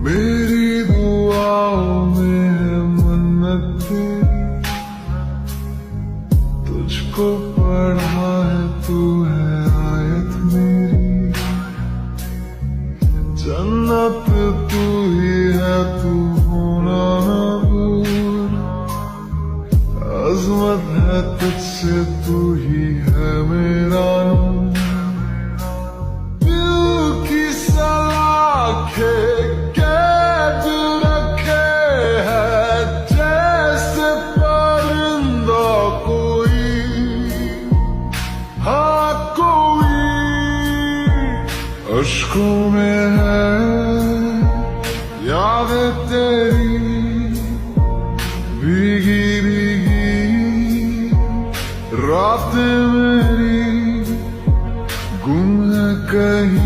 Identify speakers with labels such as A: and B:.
A: मेरी दुआओं में है मन्नत तेरी, तुझको पढ़ा है तू है आयत मेरी। जन्नत तू ही है, तू होना ना भूल। अज़मत है तुझसे, तू ही है मेरा नूर। दिल की सलाखें कैद रखे है, जैसे परिंदा कोई, हाँ कोई। अश्कों में है यादें तेरी, भीगी भीगी रातें मेरी, गुम है कहीं